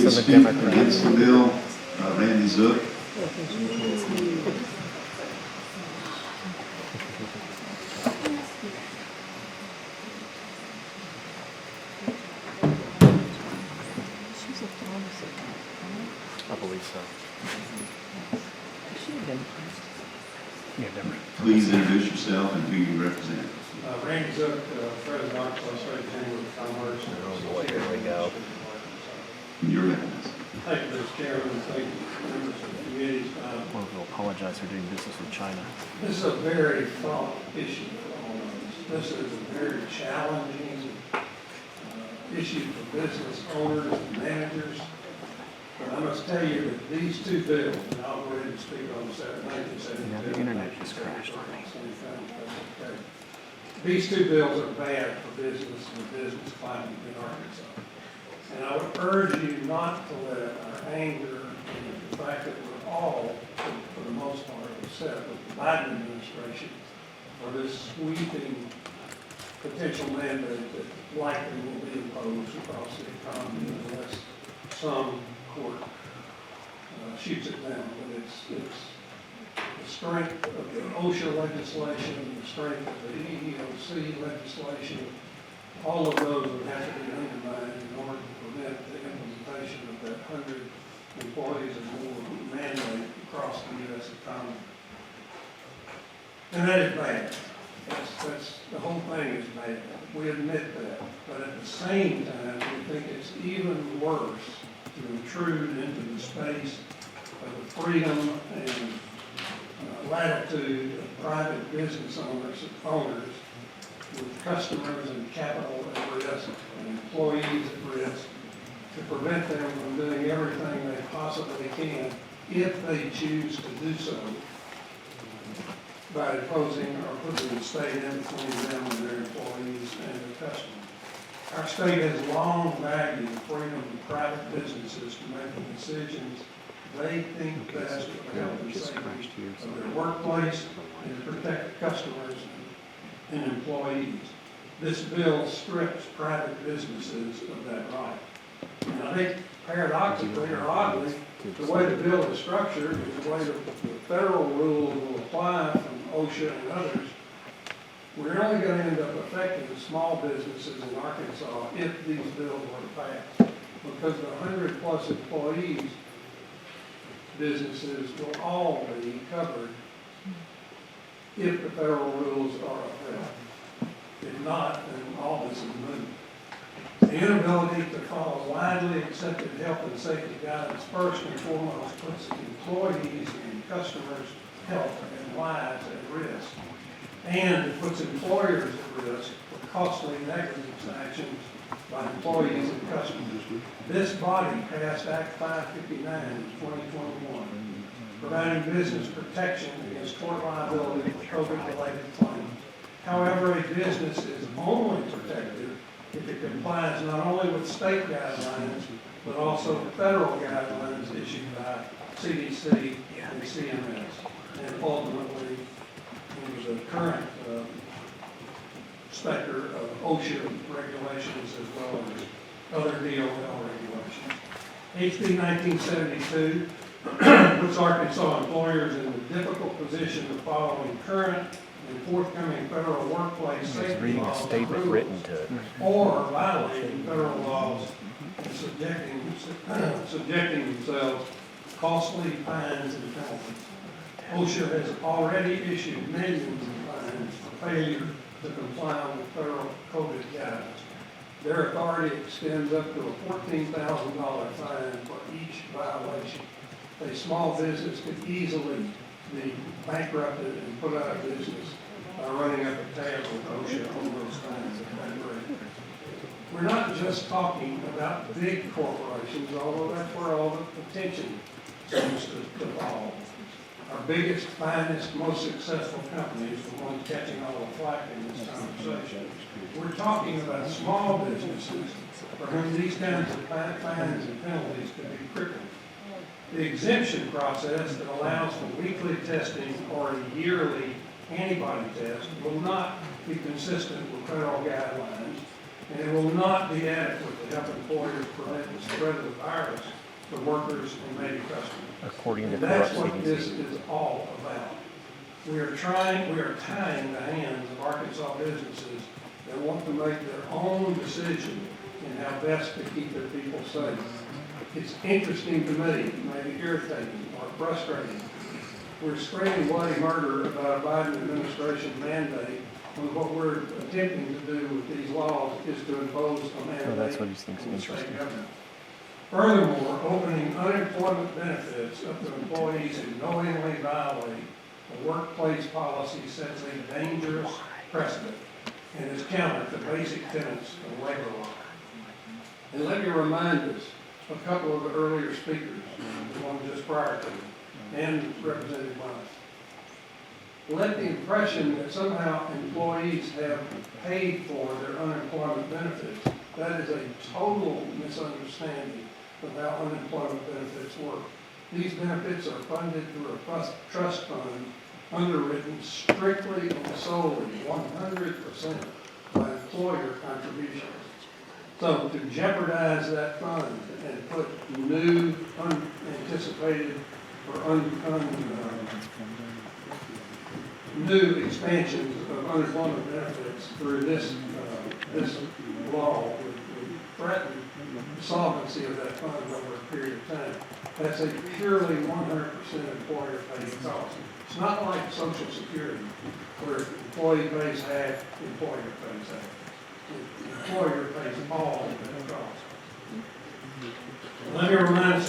Please the speak Democrats. against the bill, Randy Zook. I believe so. Yeah, Democrat. Please introduce yourself and who you represent. Randy Zook, President of Arkansas Legislator, Chamber of Commerce. Oh boy, here we go. Your recognized. Thank you, Mr. Chairman. Thank you, members of the committee. Well, we'll apologize for doing business with China. This is a very fraught issue for all of us. This is a very challenging issue for business owners and managers. But I must tell you that these two bills, and I'll go ahead and speak on the 1972. Yeah, the internet just crashed on me. These two bills are bad for business and the business climate in Arkansas. And I would urge you not to let our anger and the fact that we're all, for the most part, upset with the Biden administration for this sweeping potential mandate that likely will be imposed across the economy unless some court shoots it down. But it's the strength of the OSHA legislation, the strength of the EEOC legislation, all of those would have to be undermined in order to prevent the implementation of that 100 employees or more mandate across the U.S. economy. And that is bad. That's the whole thing is bad. We admit that. But at the same time, we think it's even worse to intrude into the space of the freedom and latitude of private business owners with customers and capital at risk and employees at risk to prevent them from doing everything they possibly can if they choose to do so by imposing or putting the state in between them and their employees and their customers. Our state has long valued the freedom of private businesses to make the decisions they think best for the health and safety of their workplace and to protect customers and employees. This bill strips private businesses of that right. And I think paradoxically or oddly, the way the bill is structured and the way the federal rules will apply from OSHA and others, we're only going to end up affecting small businesses in Arkansas if these bills were passed. Because the 100+ employees, businesses will all be covered if the federal rules are upheld. If not, then all this is moot. The inability to follow widely accepted health and safety guidance first and foremost puts employees and customers' health and lives at risk. And it puts employers at risk for costly negligence actions by employees and customers. This body passed Act 559 in 2021, providing business protection against tort liability for COVID-related claims. However, a business is only protected if it complies not only with state guidelines, but also federal guidelines issued by CDC and CMS, and ultimately into the current specter of OSHA regulations as well as other DOL regulations. HB 1972 puts Arkansas employers in the difficult position of following current and forthcoming federal workplace safety Reading a laws and statement rules, written to it. or violating federal laws and subjecting themselves to costly fines and penalties. OSHA has already issued millions of fines for failure to comply with federal COVID guidance. Their authority extends up to a $14,000 fine for each violation. A small business could easily be bankrupted and put out of business by running up a tab with OSHA on those fines at that rate. We're not just talking about big corporations, although that's where all the attention seems to fall. Our biggest, finest, most successful companies, the ones catching all the flack in this conversation. We're talking about small businesses for whom these kinds of fines and penalties could be crippling. The exemption process that allows for weekly testing or a yearly antibody test will not be consistent with federal guidelines and it will not be adequate to help employers prevent the spread of the virus to workers and maybe customers. According to And corrupt that's what this CDC. is all about. We are tying the hands of Arkansas businesses that want to make their own decision in how best to keep their people safe. It's interesting to me, maybe irritating or frustrating. We're screaming bloody murder about a Biden administration mandate when what we're attempting to do with these laws is to impose a mandate Well, that's what he thinks on the state interesting. government. Furthermore, opening unemployment benefits up to employees who knowingly violate a workplace policy sets a dangerous precedent and is counter to basic tenets of labor law. And let me remind us, a couple of the earlier speakers, the one just prior to me, and Representative Bryant, let the impression that somehow employees have paid for their unemployment benefits. That is a total misunderstanding of how unemployment benefits work. These benefits are funded through a trust fund underwritten strictly and solely 100% by employer contributions. So to jeopardize that fund and put new, unanticipated, or new expansions of unemployment benefits through this law would threaten the solvency of that fund over a period of time. That's a purely 100% employer-paid cost. It's not like Social Security, where employee pays half, employer pays half. The employer pays all of that cost. Let me remind